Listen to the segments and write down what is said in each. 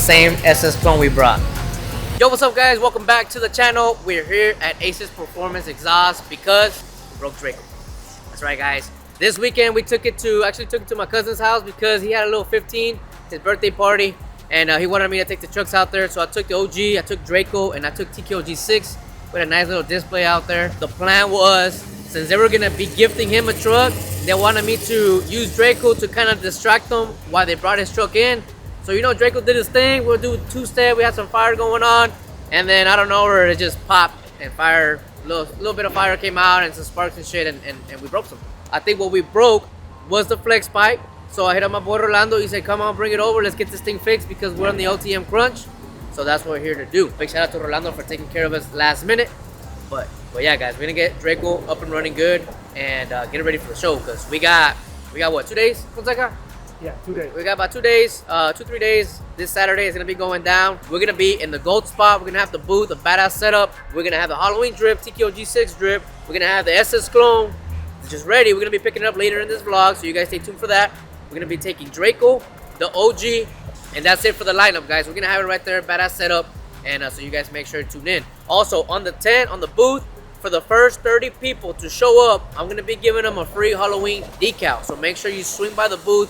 same SS clone we brought. Yo, what's up guys? Welcome back to the channel. We're here at Ace's Performance Exhaust because we broke Draco. That's right guys. This weekend we took it to my cousin's house because he had a little 15, his birthday party, and he wanted me to take the trucks out there. So I took the OG, I took Draco, and I took TKOG6 with a nice little display out there. The plan was, since they were gonna be gifting him a truck, they wanted me to use Draco to kind of distract them while they brought his truck in. So you know, Draco did his thing. We'll do two-step. We had some fire going on, and then I don't know where it just popped and fire. Little bit of fire came out and some sparks and shit, and we broke some. I think what we broke was the flex pipe. So I hit up my boy Rolando. He said, "Come on, bring it over. Let's get this thing fixed because we're on the OTM crunch." So that's what we're here to do. Big shout out to Rolando for taking care of us last minute. But yeah, guys, we're gonna get Draco up and running good and get it ready for the show because we got what, 2 days, Fonseca? Yeah, 2 days. We got about 2 days, 2-3 days. This Saturday is gonna be going down. We're gonna be in the gold spot. We're gonna have the booth, the badass setup. We're gonna have the Halloween drip, TKOG6 drip. We're gonna have the SS clone. It's just ready. We're gonna be picking it up later in this vlog, so you guys stay tuned for that. We're gonna be taking Draco, the OG, and that's it for the lineup, guys. We're gonna have it right there, badass setup, and so you guys make sure to tune in. Also, on the tent, on the booth, for the first 30 people to show up, I'm gonna be giving them a free Halloween decal. So make sure you swing by the booth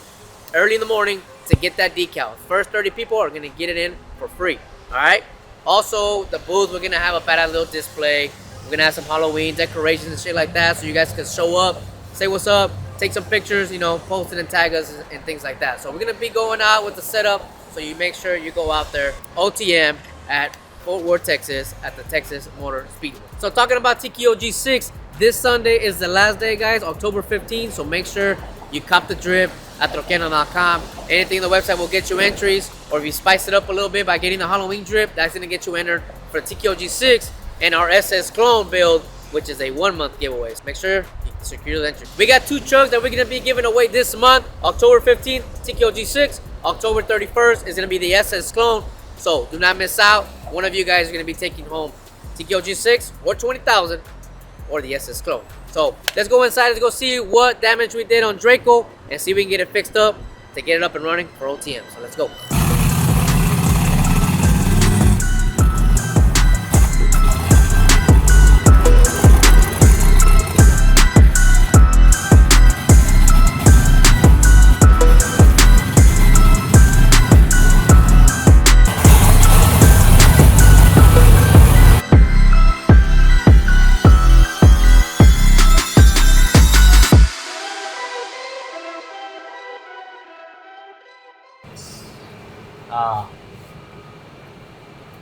early in the morning to get that decal. First 30 people are gonna get it in for free. All right. Also, the booth, we're gonna have a badass little display. We're gonna have some Halloween decorations and shit like that, so you guys can show up, say what's up, take some pictures, you know, post it and tag us and things like that. So we're gonna be going out with the setup, so you make sure you go out there. OTM at Fort Worth, Texas, at the Texas Motor Speedway. So talking about TKOG6, this Sunday is the last day, guys, October 15th. So make sure you cop the drip at Trokiando.com. Anything on the website will get you entries, or if you spice it up a little bit by getting the Halloween drip, that's gonna get you entered for TKOG6 and our SS clone build, which is a 1-month giveaway. So make sure you secure the entry. We got 2 trucks that we're gonna be giving away this month. October 15th, TKOG6. October 31st is gonna be the SS clone. So do not miss out. One of you guys are gonna be taking home TKOG6 or 20,000 or the SS clone. So let's go inside. Let's go see what damage we did on Draco and see if we can get it fixed up to get it up and running for OTM. So let's go.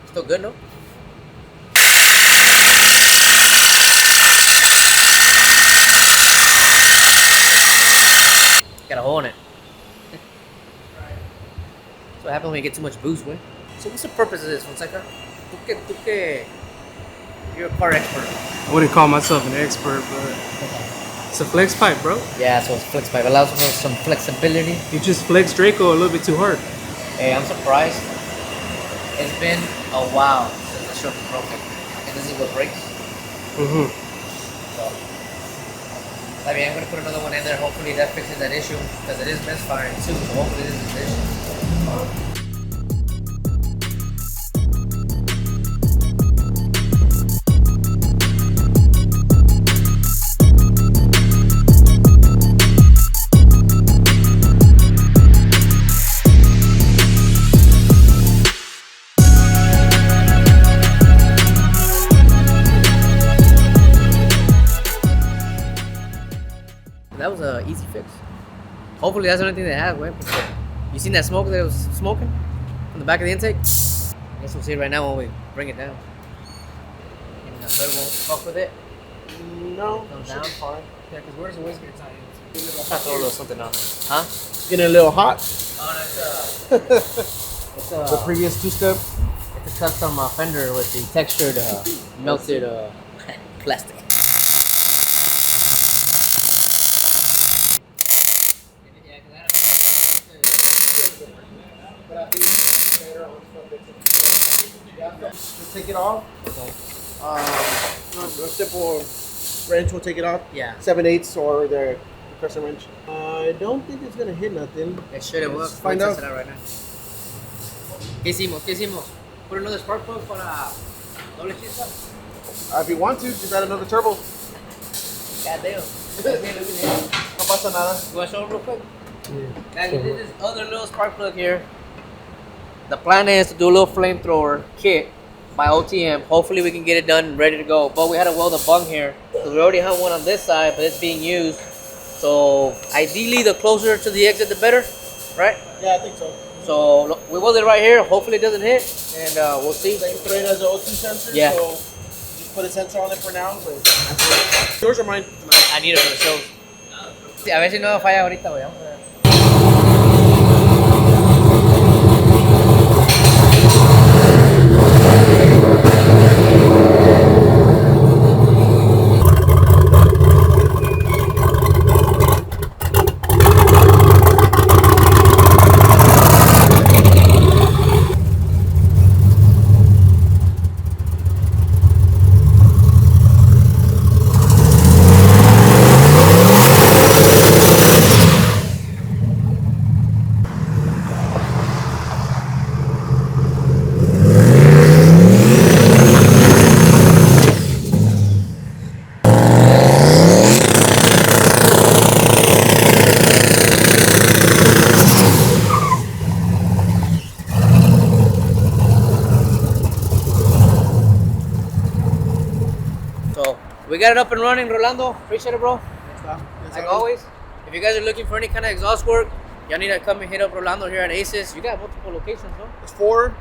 Still good, no? Got a hole in it. That's what happens when you get too much boost, man. So what's the purpose of this, Fonseca? You're a car expert. I wouldn't call myself an expert, but it's a flex pipe, bro. Yeah, so it's flex pipe. It allows for some flexibility. You just flex Draco a little bit too hard. Hey, I'm surprised. It's been a while since the short broken, and this is what breaks. Mm-hmm. So, I mean, I'm gonna put another one in there. Hopefully that fixes that issue because it is misfiring too. So hopefully this is the issue. That was an easy fix. Hopefully that's the only thing they have, man. You seen that smoke that it was smoking from the back of the intake? I guess we'll see it right now when we bring it down. And the hood won't fuck with it. No, Come down. fine. Yeah, because where's the whisker tie in? I'll try to throw a little something on there. Huh? Getting a little hot. Oh, that's The previous 2-step. it's a custom fender with the textured melted plastic. Just take it off. A simple wrench will take it off. Yeah. 7/8 or the compressor wrench. I don't think it's gonna hit nothing. It should. It will. Let's find out. Test it out right now. ¿Qué hicimos? ¿Qué hicimos? Put another spark plug para doble chispa. If you want to, just add another turbo. God damn. No pasa nada. You want to show them real quick? Yeah. Guys, we did this other little spark plug here. The plan is to do a little flamethrower kit by OTM. Hopefully we can get it done and ready to go. But we had to weld a bung here because we already have one on this side, but it's being used. So ideally, the closer to the exit, the better, right? Yeah, I think so. So we welded it right here. Hopefully it doesn't hit, and we'll see. Same thread as the O2 sensor. Yeah. So just put a sensor on it for now. But yours or mine? I need it for the show. Sí, a ver si no falla ahorita, güey. Vamos a ver. So we got it up and running, Rolando. Appreciate it, bro. Like always, if you guys are looking for any kind of exhaust work, y'all need to come and hit up Rolando here at Aces. You got multiple locations, no? It's 4.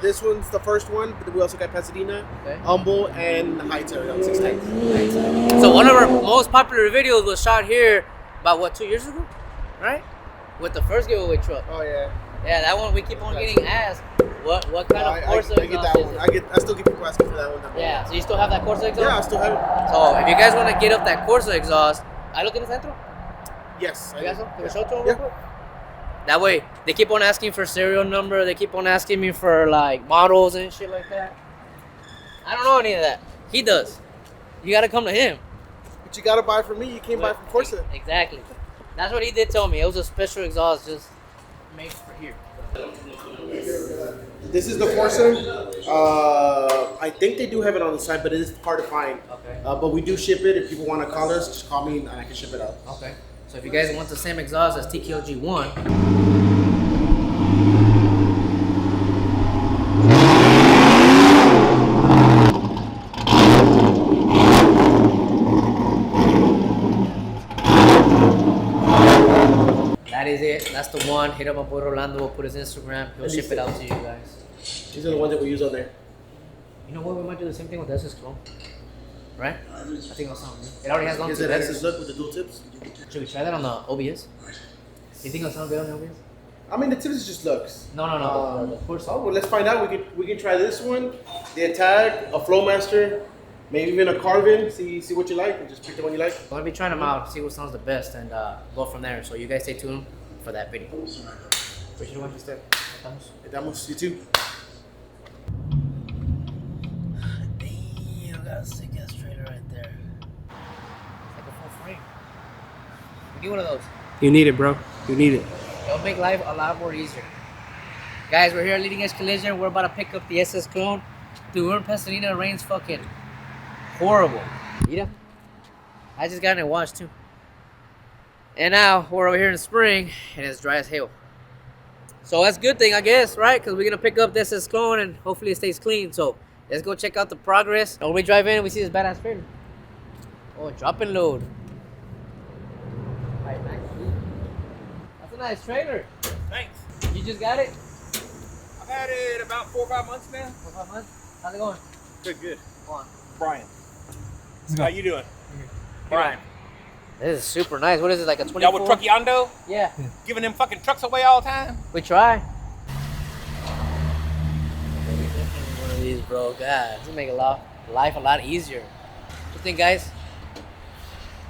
This one's the first one, but we also got Pasadena, Okay. Humble, and Heights area on 16. So one of our most popular videos was shot here about what, 2 years ago, right? With the first giveaway truck. Oh yeah. Yeah, that one we keep on getting asked. What kind of Corsa I get exhaust that is one. it? I still get people asking for that one. Yeah, so you still have that Corsa exhaust? Yeah, I still have it. So if you guys want to get up that Corsa exhaust, ¿ahí lo tienes dentro? Yes. You got some? Can we show it to them Yeah. real quick? That way, they keep on asking for serial number. They keep on asking me for like models and shit like that. I don't know any of that. He does. You gotta come to him. But you gotta buy from me. You can't buy from Corsa. Exactly. That's what he did tell me. It was a special exhaust just made for here. This is the Corsa. I think they do have it on the side, but it is hard to find. Okay. But we do ship it. If people want to call us, just call me and I can ship it out. Okay. So if you guys want the same exhaust as TKOG1, that is it. That's the one. Hit up my boy Rolando. We'll put his Instagram. He'll ship it out to you guys. These are the ones that we use on there. You know what? We might do the same thing with the SS Clone. Right? I think it'll sound good. It already has long Is two it letters. S's look with the dual tips? Should we try that on the OBS? You think it'll sound good on the OBS? I mean, the tips is just looks. No. The Corsa. Oh, well, let's find out. We can try this one, the Attack, a Flowmaster, maybe even a Carvin. See what you like, and just pick the one you like. I'm gonna be trying them out, see what sounds the best, and go from there. So you guys stay tuned for that video. Appreciate you watching, Steph. Estamos, you too. Damn, got a sick ass trailer right there. It's like a full frame. We need one of those. You need it, bro. You need it. It'll make life a lot more easier. Guys, we're here at Leading Edge Collision. We're about to pick up the SS Clone. Dude, we're in Pasadena. Rain's fucking horrible. Mira. I just got in it washed too. And now we're over here in spring and it's dry as hell. So that's a good thing, I guess, right? Because we're going to pick up this SS Clone and hopefully it stays clean. So let's go check out the progress. When we drive in, we see this badass trailer. Oh, drop and load. Right, nice. That's a nice trailer. Thanks. You just got it? I've had it about 4 or 5 months now. 4 or 5 months? How's it going? Good. Come on. Brian. go. How you doing? Brian. This is super nice. What is it, like a 24? Y'all with Trokiando? Yeah. Giving them fucking trucks away all the time? We try. One of these, bro. God, this will make life a lot easier. What do you think, guys?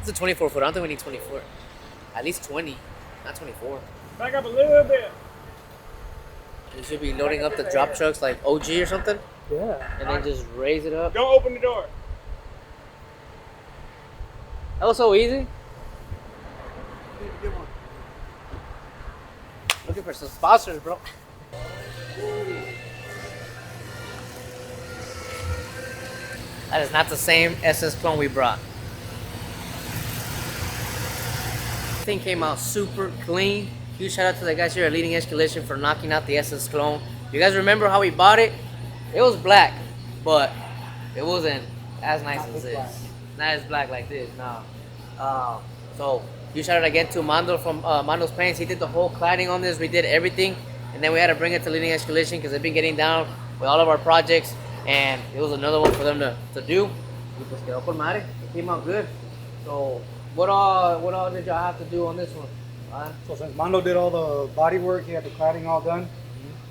It's a 24 foot. I don't think we need 24. At least 20, not 24. Back up a little bit. You should be loading up the drop trucks like OG or something, Yeah. and then just raise it up. Don't open the door. That was so easy. Looking for some sponsors, bro. That is not the same SS clone we brought. Thing came out super clean. Huge shout out to the guys here at Leading Edge Collision for knocking out the SS clone. You guys remember how we bought it? It was black, but it wasn't as nice as this. Not as black like this, no. So huge shout out again to Mando from Mando's Paints. He did the whole cladding on this. We did everything, and then we had to bring it to Leading Edge Collision because they've been getting down with all of our projects, and it was another one for them to do. It came out good. So what all did y'all have to do on this one? So since Mando did all the body work, he had the cladding all done.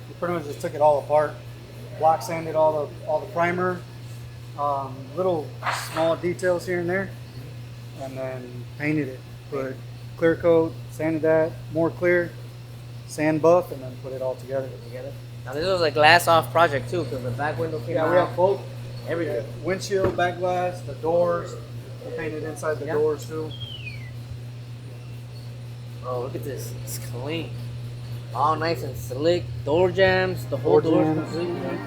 He pretty much just took it all apart, block sanded all the primer, little small details here and there, and then painted it. Put clear coat, sanded that, more clear, sand buff, and then put it all together. Now this was a glass off project too, because the back window came out. Yeah, we have both. Everything. Windshield, back glass, the doors. We painted inside the doors too. Oh, look at this. It's clean. All nice and slick. Door jams. The whole door is complete.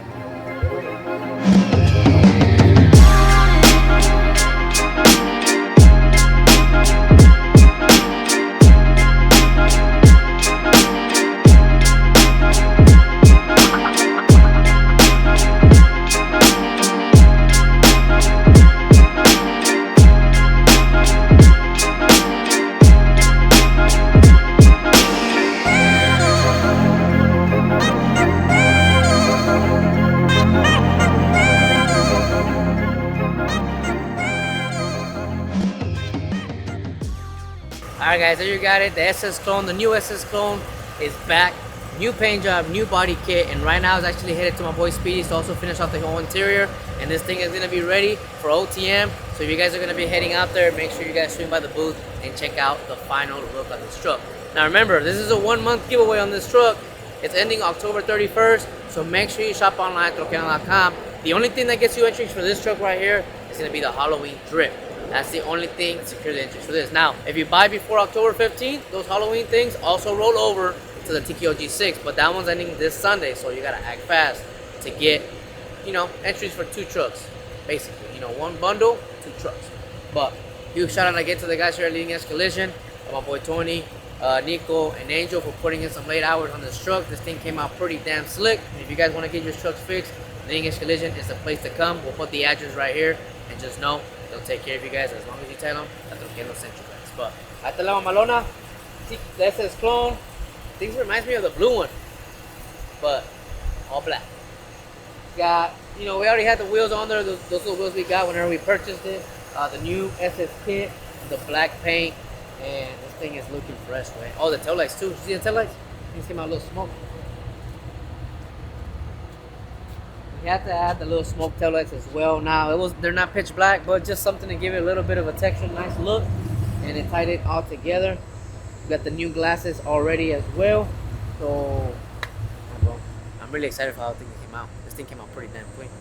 Alright guys, there you got it. The SS clone, the new SS clone is back. New paint job, new body kit, and right now is actually headed to my boy Speedy to also finish off the whole interior. And this thing is going to be ready for OTM. So if you guys are going to be heading out there, make sure you guys swing by the booth and check out the final look of this truck. Now remember, this is a 1-month giveaway on this truck. It's ending October 31st, so make sure you shop online, Trokiando.com. The only thing that gets you entries for this truck right here is going to be the Halloween drip. That's the only thing to secure the entries for this. Now, if you buy before October 15th, those Halloween things also roll over to the TKO G6, but that one's ending this Sunday, so you gotta act fast to get, entries for 2 trucks, basically. 1 bundle, 2 trucks. But huge shout out again to the guys here at Leading Edge Collision, my boy Tony, Nico, and Angel for putting in some late hours on this truck. This thing came out pretty damn slick. And if you guys want to get your trucks fixed, Leading Edge Collision is the place to come. We'll put the address right here, and just know they'll take care of you guys as long as you tell them that Trokiando sent you guys. But esta la mamalona, the SS clone. Things reminds me of the blue one, but all black. Got, we already had the wheels on there. Those are the wheels we got whenever we purchased it. The new SS kit, the black paint, and this thing is looking fresh, man. Oh, the taillights too. You see the taillights? Things came out a little smoke. You have to add the little smoke taillights as well. Now they're not pitch black, but just something to give it a little bit of a texture, nice look, and it tied it all together. We got the new glasses already as well, so I'm really excited for how things came out. This thing came out pretty damn quick.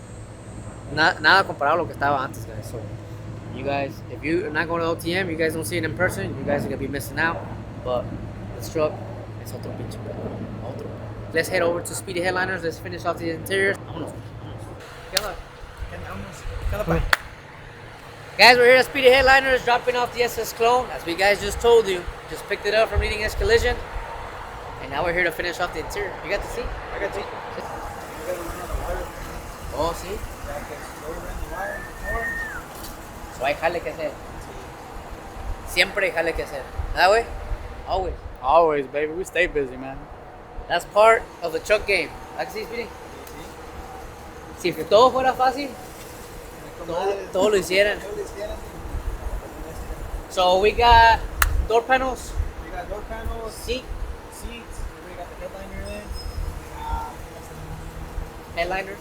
Nada comparado a lo que estaba antes, guys. So you guys, if you're not going to OTM, you guys don't see it in person, you guys are gonna be missing out. But this truck is otro pinche. Let's head over to Speedy Headliners. Let's finish off the interior. Vámonos. Guys, we're here at Speedy Headliners dropping off the SS clone. As we guys just told you, just picked it up from Leading Edge Collision. And now we're here to finish off the interior. You got to see? I got to see. Oh, see? So hay jale que hacer. Siempre hay jale que hacer. That way? Always. Always, baby. We stay busy, man. That's part of the truck game. ¿A que sí, Speedy? Si todo fuera fácil, todo lo hicieran. So we got door panels. We got door panels, Seats. we got the headliner in. Headliner.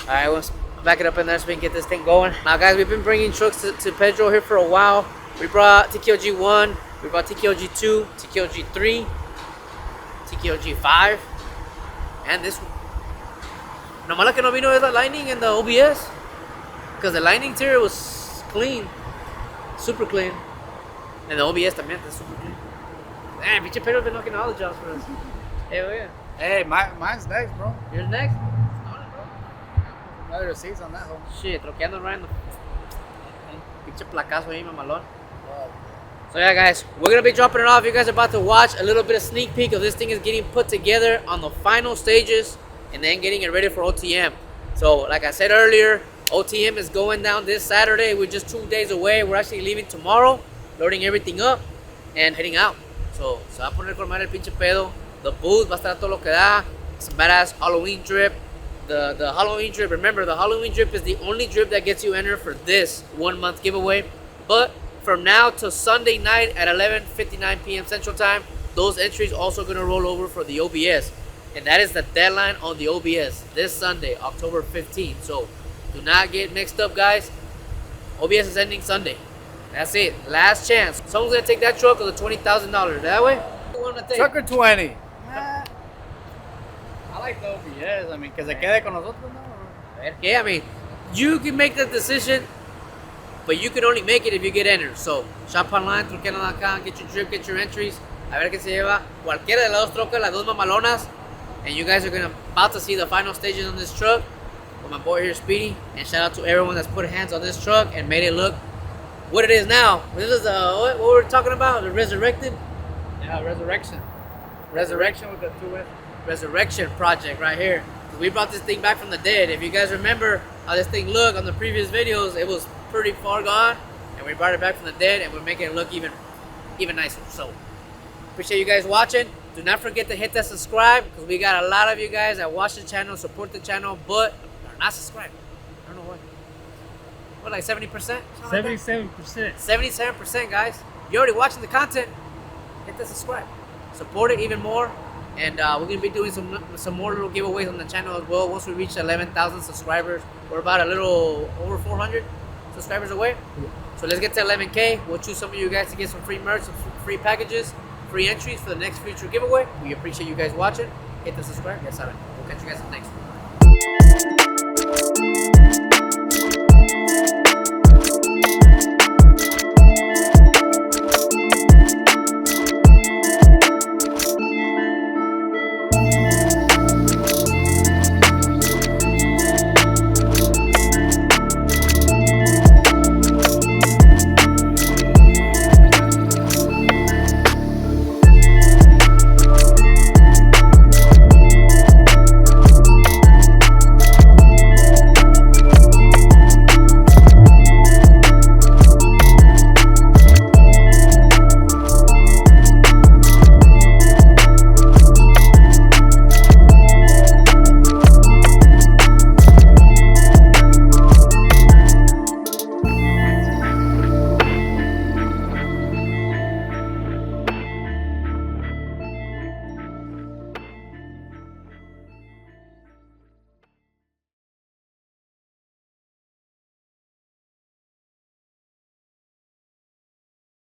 Alright, we'll back it up in there so we can get this thing going. Now guys, we've been bringing trucks to Pedro here for a while. We brought TKO G1, we brought TKO G2, TKO G3, TKO G5, and this one. Nomás que no vino is the lining and the OBS, because the lining interior was clean, super clean, and the OBS también is super clean. Damn, pinche Pedro's been knocking all the jobs for us. Hell yeah. Hey, mine's next, bro. Yours next? Another receipts on that one. Shit, troqueando right in the pinche placazo ahí, mamalón. So yeah, guys, we're gonna be dropping it off. You guys are about to watch a little bit of sneak peek of this thing is getting put together on the final stages and then getting it ready for OTM. So like I said earlier, OTM is going down this Saturday. We're just 2 days away. We're actually leaving tomorrow, loading everything up and heading out. So se va a poner colmar el pinche pedo. The booth va a estar todo lo que da. Some badass Halloween drip. The Halloween drip, remember the Halloween drip is the only drip that gets you entered for this 1 month giveaway. But from now till Sunday night at 11:59 p.m. Central Time, those entries also going to roll over for the OBS. And that is the deadline on the OBS this Sunday, October 15th. So do not get mixed up, guys. OBS is ending Sunday. That's it. Last chance. Someone's going to take that truck or the $20,000. That way? Truck or 20? I like the OBS. I mean, que se quede con nosotros, no? Yeah, I mean, you can make the decision, but you can only make it if you get entered. So, shop online, Trokiando.com, get your drip, get your entries. A ver qué se lleva. Cualquiera de las dos trocas, las dos mamalonas. And you guys are about to see the final stages on this truck with my boy here, Speedy. And shout out to everyone that's put hands on this truck and made it look what it is now. This is what we're talking about, the Resurrected? Yeah, Resurrection. Resurrection with the 2S. Resurrection project right here. We brought this thing back from the dead. If you guys remember how this thing looked on the previous videos, it was pretty far gone, and we brought it back from the dead, and we're making it look even nicer. So appreciate you guys watching. Do not forget to hit that subscribe, because we got a lot of you guys that watch the channel, support the channel, but are not subscribed. I don't know why. What, like 70%? 77%. 77%, guys. You're already watching the content. Hit the subscribe. Support it even more. And we're going to be doing some more little giveaways on the channel as well. Once we reach 11,000 subscribers, we're about a little over 400 subscribers away. So let's get to 11K. We'll choose some of you guys to get some free merch, some free packages, free entries for the next future giveaway. We appreciate you guys watching. Hit the subscribe. Yes, we'll catch you guys in the next one.